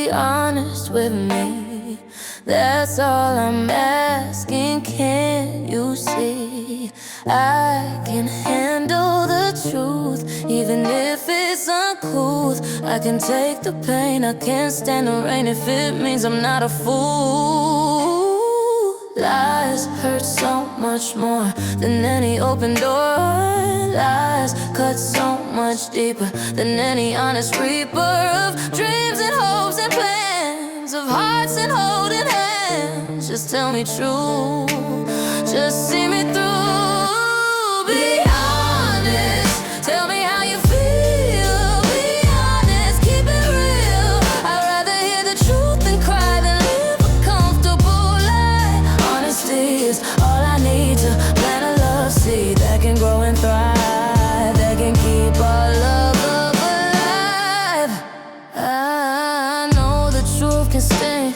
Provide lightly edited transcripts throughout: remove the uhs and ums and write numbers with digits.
be honest with me. That's all I'm asking, can you see? I can handle the truth, even if it's uncouth. I can take the pain, I can't stand the rain if it means I'm not a fool. Lies hurt so much more than any open door. Lies cut so much deeper than any honest reaper of dreams and hopes and plans, of hearts and holding hands. Just tell me true, just see me through. Be honest, tell me how you feel. Be honest, keep it real. I'd rather hear the truth than cry than live a comfortable lie. Honesty is all I need to plant a love seed that can grow and thrive, that can keep our love alive. I know the truth can sting,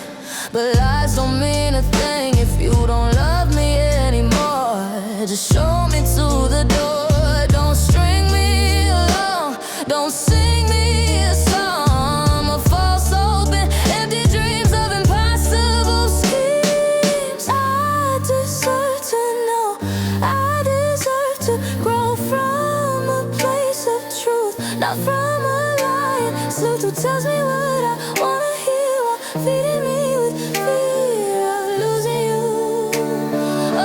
but lies don't mean a thing if you don't love me anymore. Just show me to the door. Don't string me along, don't sing me a song of false hope and empty dreams of impossible schemes. I deserve to know, I deserve to grow from a place of truth, not from a lie. Sleuth who tells me what I wanna hear while feeding me with fear of losing you,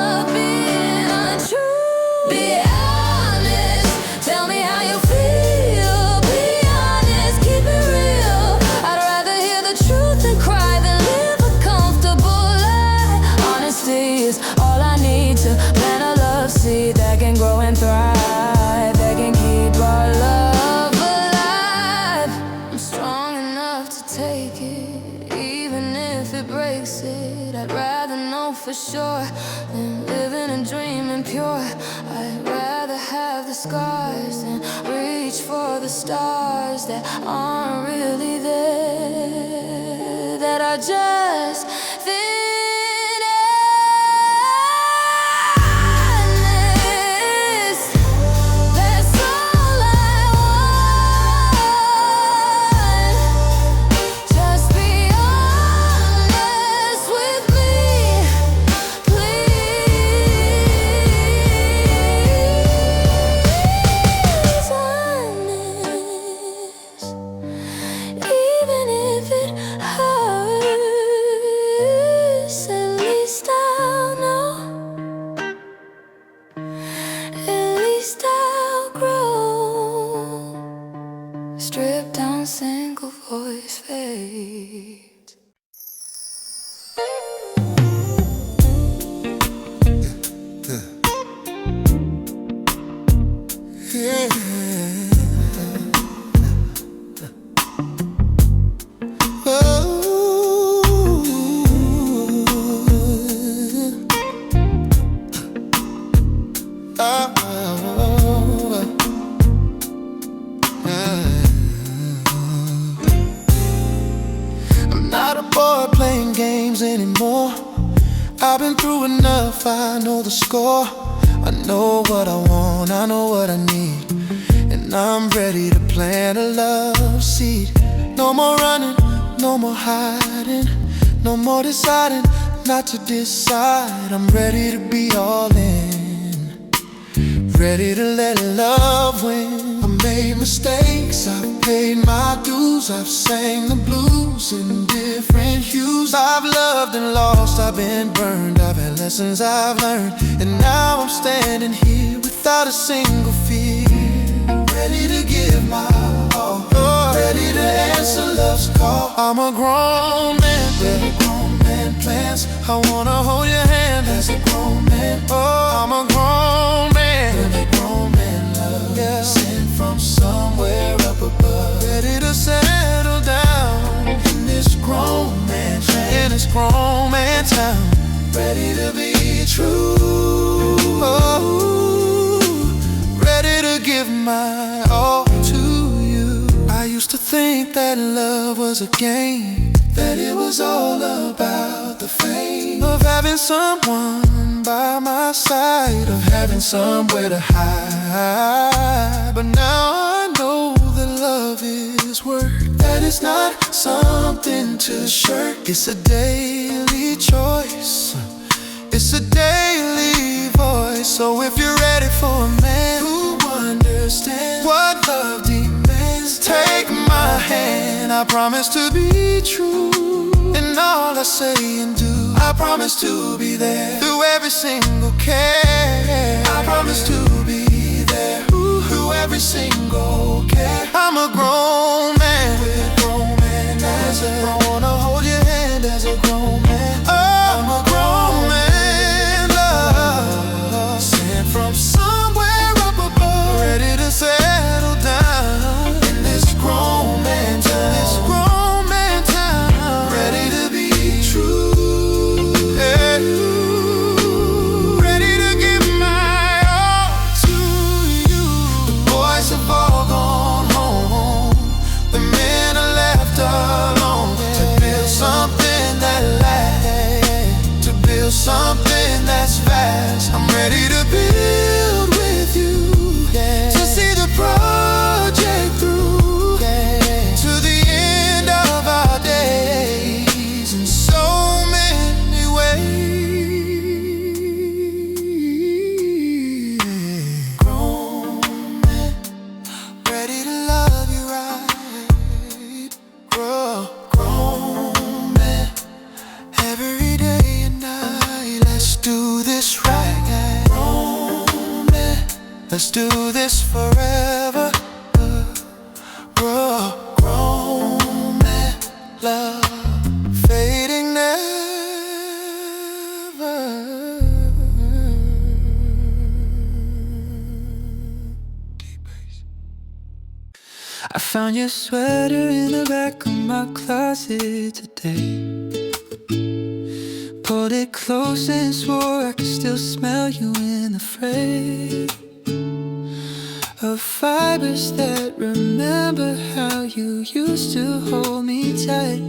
of being untrue. Be honest, tell me how you feel. Be honest, keep it real. I'd rather hear the truth than cry than live a comfortable lie. Honesty is all I need to plant a love seed that can grow and thrive, that can keep our love alive. I'm strong enough to take it, even if it breaks it. I'd rather know for sure than living and dreaming pure. I'd rather have the scars than reach for the stars that aren't really there, that are just thin honest. That's all I want. Just be honest with me, please. Honest, even if it hurts, at least I'll know, at least I'll grow. Stripped down, single voice fades. I'm not a boy playing games anymore. I've been through enough, I know the score. I know what I want, I know what I need, and I'm ready to plant a love seed. No more running, no more hiding, no more deciding not to decide. I'm ready to be all in, ready to let love win. I made mistakes, I've paid my dues, I've sang the blues in different hues. I've loved and lost, I've been burned, I've had lessons I've learned, and now I'm standing here without a single fear, ready to give my all, ready to answer love's call. I'm a grown man with grown man plans. I wanna hold your hand as a grown man. Oh, I'm a grown man with a grown man love, yeah, sent from somewhere up above, ready to settle down in this grown man town, in this grown man town, ready to be true. Oh, ready to give my all to you. I used to think that love was a game, that it was all about the fame of having someone by my side, of having somewhere to hide. But now I know that love is work, that it's not something to shirk. It's a daily choice. It's a daily voice. So if you're ready for a man who understands what love demands, take my hand. I promise to be true in all I say and do. I promise to be there through every single care. I promise to be there through every single care. I'm a grown man with grown man as I wanna hold your hand as a grown man. Oh, I'm a grown man, love sent from somewhere up above, ready to settle down in this grown man town. This grown man town, ready to be true, yeah. Ready to give my all to you. The boys have all gone home, the men are left alone, to build something that lasts, to build something that's vast. I'm ready to build with you, to see the project through, to the end of our days in so many ways. Grown man, ready to love you right. Grown man, every day and night. Let's do this right. Grown man, let's do this forever. Grown man, love fading never. I found your sweater in the back of my closet today. Pulled it close and swore I could still smell you in the fray of fibers that remember how you used to hold me tight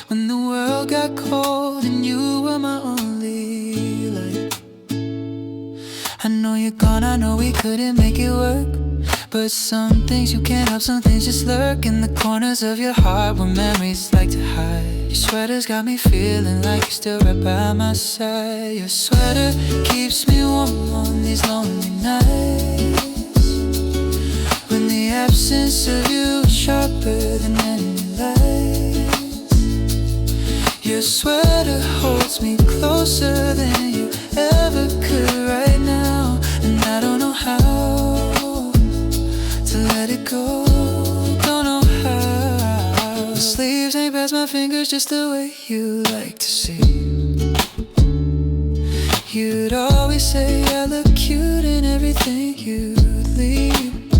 when the world got cold and you were my only light. I know you're gone, I know we couldn't make it work, but some things you can't help, some things just lurk in the corners of your heart where memories like to hide. Your sweater's got me feeling like you're still right by my side. Your sweater keeps me warm on these lonely nights when the absence of you is sharper than any lights. Your sweater holds me closer than you ever could right now, and I don't know how to let it go, don't know how. The sleeves ain't past my fingers just the way you like to see. You'd always say I look cute in everything you'd leave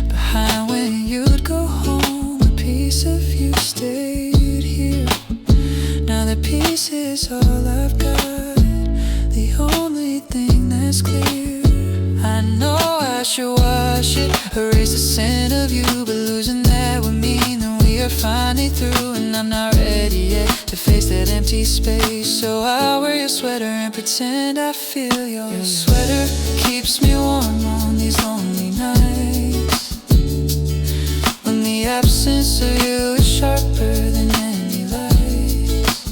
behind when you'd go home. A piece of you stayed here. Now the piece is all I've got, the only thing that's clear. I know I should wash it, erase the scent of you, but losing that would mean that we are finally through, and I'm not ready yet to face that empty space. So I'll wear your sweater and pretend I feel yours. Your sweater keeps me warm on these lonely nights when the absence of you is sharper than any lights.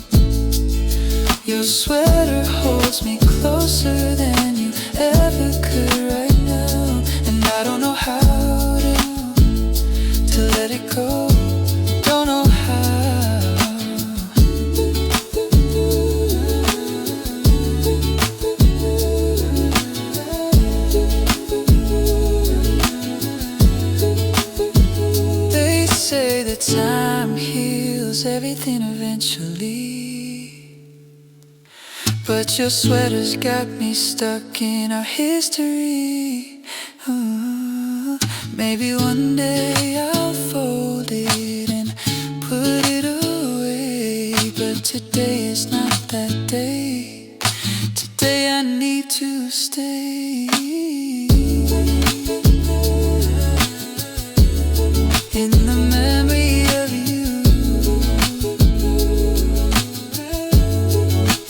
Your sweater holds me closer than you ever could right now, and I don't know how to let it go, don't know how. They say that time heals everything eventually, but your sweater's got me stuck in our history. Maybe one day I'll fold it and put it away, but today is not that day. Today I need to stay in the memory of you,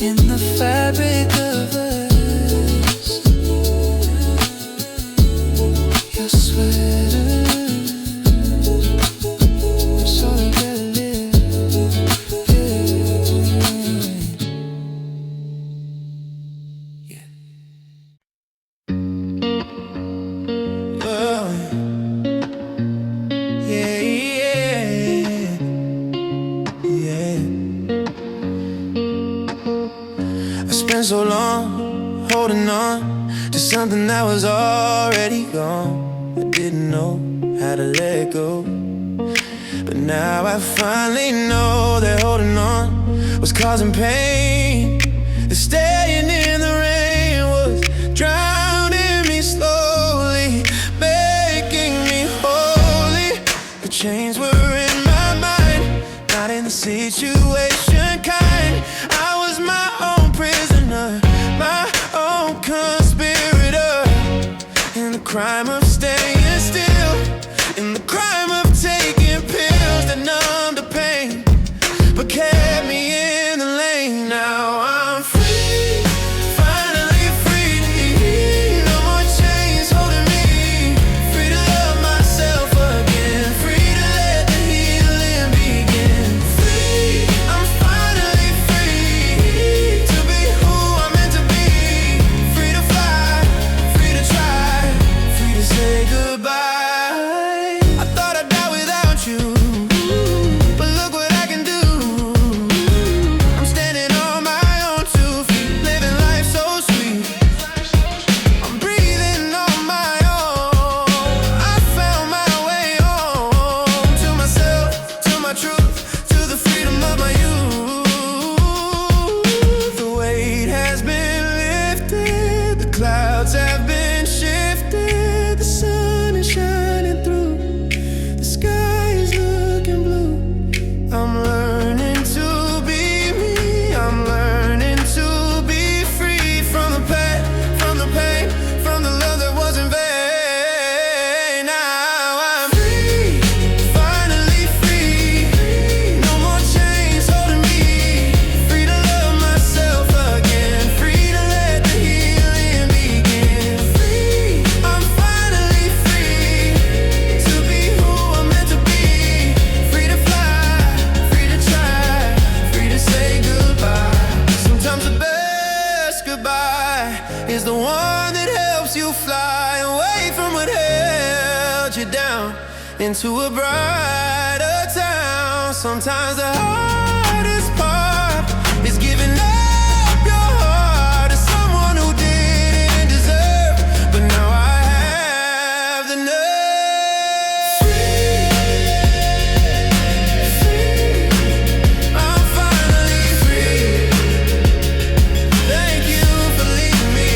in the fabric of us. Your sweater, I'm so together. spent so long holding on to something that was already gone. I didn't know how to let go, but now I finally know that holding on was causing pain, that staying in the rain was drowning me slowly, making me holy. The chains were in my mind, not in the situation kind. I was my own prisoner, my own conspirator, in the crime of staying still, in the crime of taking pills that numb the pain, but kept me in the lane. Now I'm free, finally free. No more chains holding me. Free to love myself again. Free to let the healing begin. Free, I'm finally free to be who I'm meant to be. Free to fly, free to try, free to say goodbye. I thought I'd die without you, but look what I can do. I'm standing on my own 2 feet, living life so sweet. I'm breathing on my own. I found my way home to myself, to my truth, to the freedom of my youth. The weight has been lifted, the clouds have been shifted, the sun is shining through, the sky is looking blue. I'm learning to be me, I'm learning to be free from the pain, from the pain, from the love that was in vain. Now I'm free, finally free. No more chains holding me. Free to love myself again. Free to let the healing begin. Free, I'm finally free to be who I'm meant to be. Free to fly, free to try, free to say goodbye. Sometimes the best goodbye is the one that helps you fly away from what held you down into a brighter town. Sometimes the hardest part is giving up your heart to someone who didn't deserve, but now I have the nerve. Free, I'm finally free. Thank you for leaving me.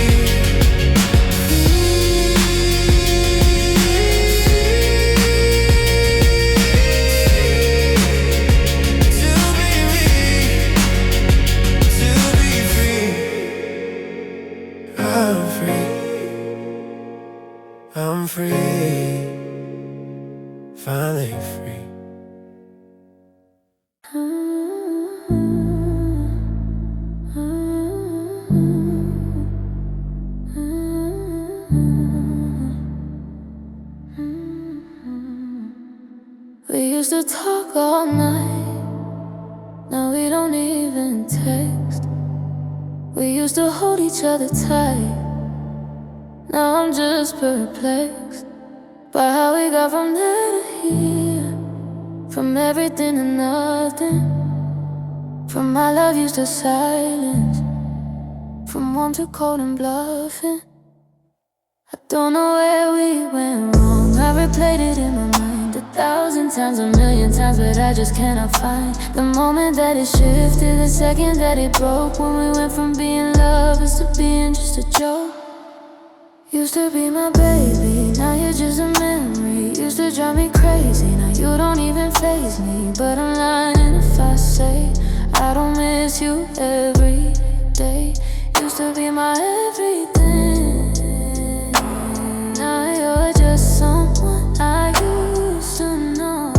To be me, to be free. I'm free, I'm free, finally free. We used to talk all night, now we don't even text. We used to hold each other tight, now I'm just perplexed by how we got from there to here, from everything to nothing, from I love yous to silence, from warm to cold and bluffing. I don't know where we went wrong. I replayed it in my mind 1,000 times, 1,000,000 times, but I just cannot find the moment that it shifted, the second that it broke, when we went from being lovers to being just a joke. Used to be my baby, now you're just a memory. Used to drive me crazy, now you don't even faze me. But I'm lying if I say I don't miss you every day. Used to be my everything, now you're just someone I used to know.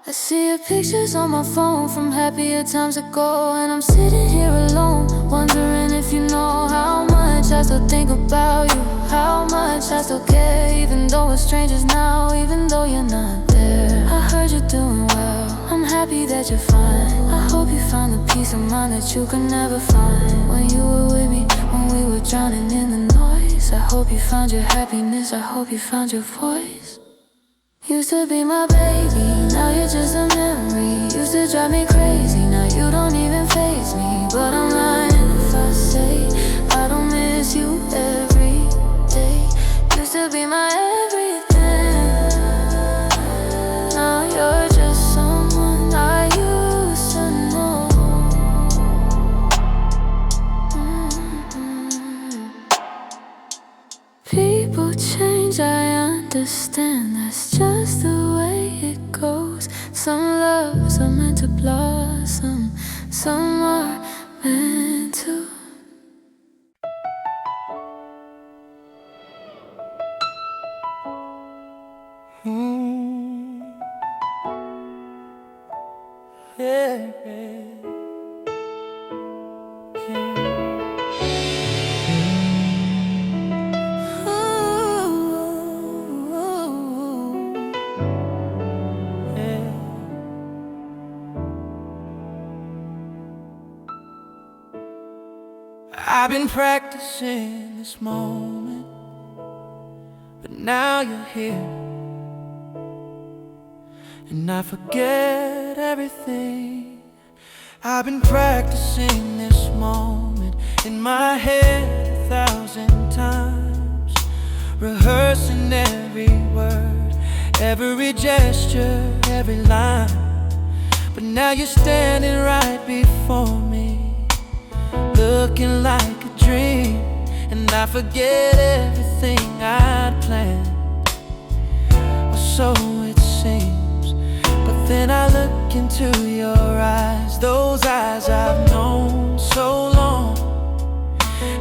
I see your pictures on my phone from happier times ago, and I'm sitting here alone, wondering if you know how much I still think about you, how much I still care, even though we're strangers now, even though you're not there. I heard you're doing well, I'm happy that you're fine. I hope you found the peace of mind that you could never find when you were with me, when we were drowning in the noise. I hope you found your happiness, I hope you found your voice. Used to be my baby, now you're just a memory. Used to drive me crazy, now you don't even faze me. But I'm lying if I say I don't miss you every day. Used to be my everything, now you're just someone I used to know. People change, I understand, that's just the way it goes. Some loves are meant to blossom, some are meant to. Yeah, yeah. I've been practicing this moment, but now you're here, and I forget everything. I've been practicing this moment in my head 1,000 times, rehearsing every word, every gesture, every line. But now you're standing right before me, looking like a dream, and I forget everything I'd planned, or so it seems. But then I look into your eyes, those eyes I've known so long,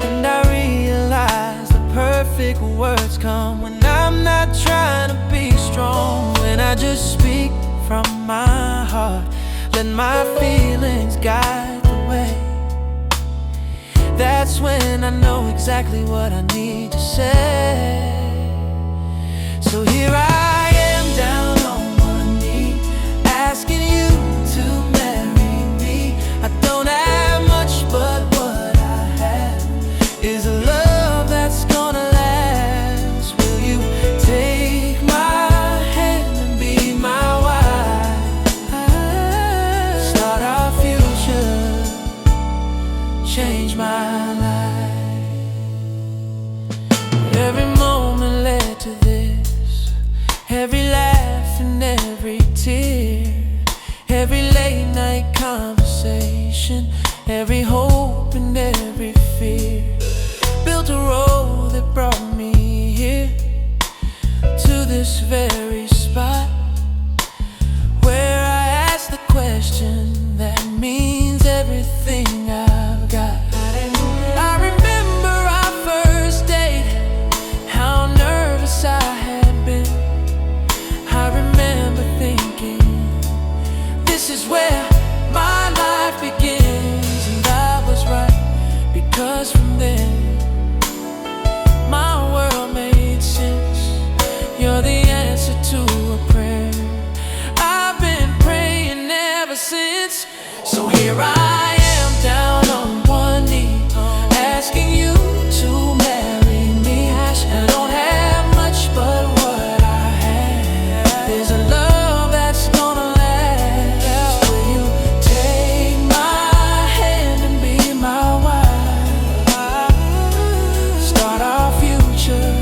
and I realize the perfect words come when I'm not trying to be strong, when I just speak from my heart, let my feelings guide the way. That's when I know exactly what I need to say. So here I am down on one knee, asking you to marry me. I don't have much, but what I have is a love that's gonna last. Will you take my hand and be my wife? Start our future, change my life. Every moment led to this, every laugh and every tear, every late night conversation, every hope and every fear, built a road that brought me here, to this very spot, where I ask the question that means everything I've got. I remember our first date, how nervous I had been. I remember thinking, this is where my life begins. And I was right, because from then my world made sense. You're the answer to a prayer I've been praying ever since. So here I am down on one knee, asking you to marry me. I don't have much, but what I have is a love that's gonna last. Will you take my hand and be my wife? Start our future,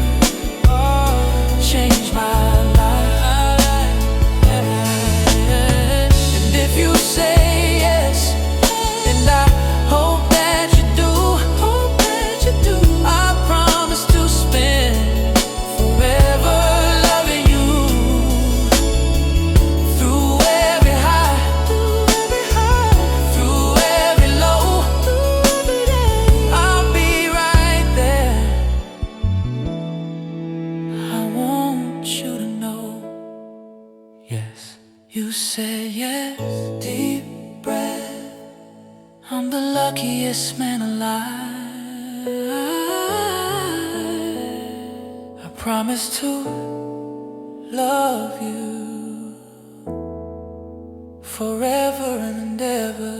change my life. And if you say yes, and I hope that you do, I promise to spend forever loving you, through every high, through every low. I'll be right there. I want you to know, yes. You said yes, deep breath. I'm the luckiest man alive. I promise to love you forever and ever.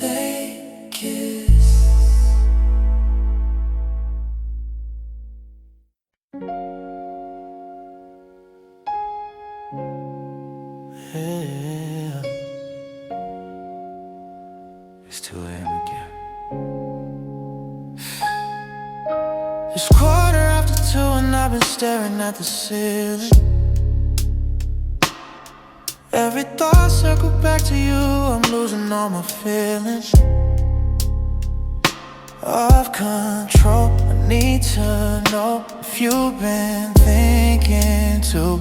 They kiss. It's 2:15 and I've been staring at the ceiling. Every thought circle back to you, I'm losing all my feelings of control. I need to know if you've been thinking too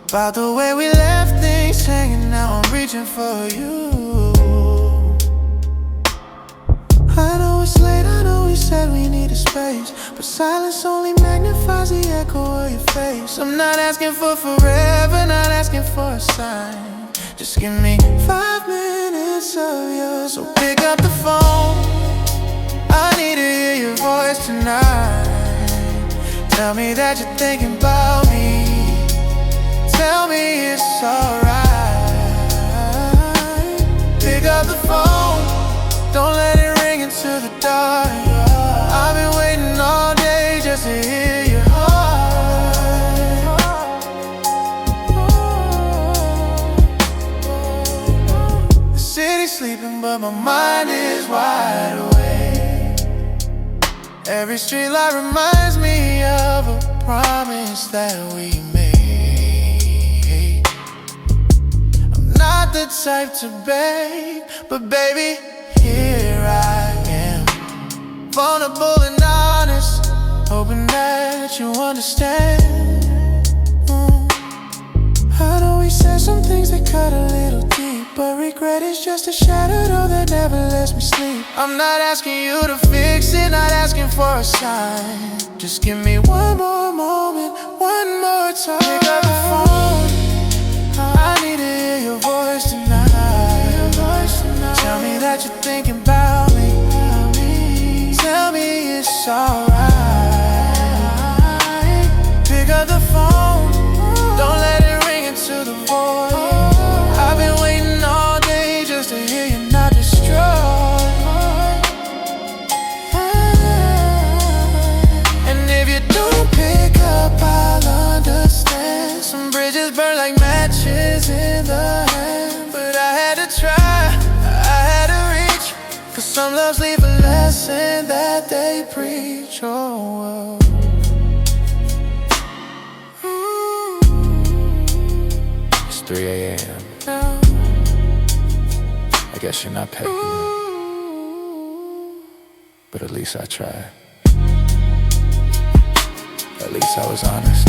about the way we left things hanging out. I'm reaching for you. I know it's late, I know we said we needed space, but silence only magnifies the echo of your face. I'm not asking for forever, not asking for a sign. Just give me 5 minutes of yours. So pick up the phone, I need to hear your voice tonight. Tell me that you're thinking about me. Tell me it's alright. Pick up the phone, don't let it ring into the dark. I've been waiting all day just to hear your heart. The city's sleeping but my mind is wide awake. Every streetlight reminds me of a promise that we made. I'm not the type to beg, but baby, here I am, vulnerable and honest, hoping that you understand. I know we said some things that cut a little deep, but regret is just a shadow door that never lets me sleep. I'm not asking you to fix it, not asking for a sign. Just give me one more moment, one more time. Pick up the phone, I need to hear your voice tonight. Tell me that you're thinking about me. Tell me it's alright. Pick up the phone, don't let it ring into the void. I've been waiting all day just to hear you're not destroyed. And if you don't pick up, I'll understand. Some bridges burn like matches in the hand, but I had to try, I had to reach. Cause some loves leave a lesson that they preach. Oh, It's 3 a.m. I guess you're not petty, but at least I tried. At least I was honest.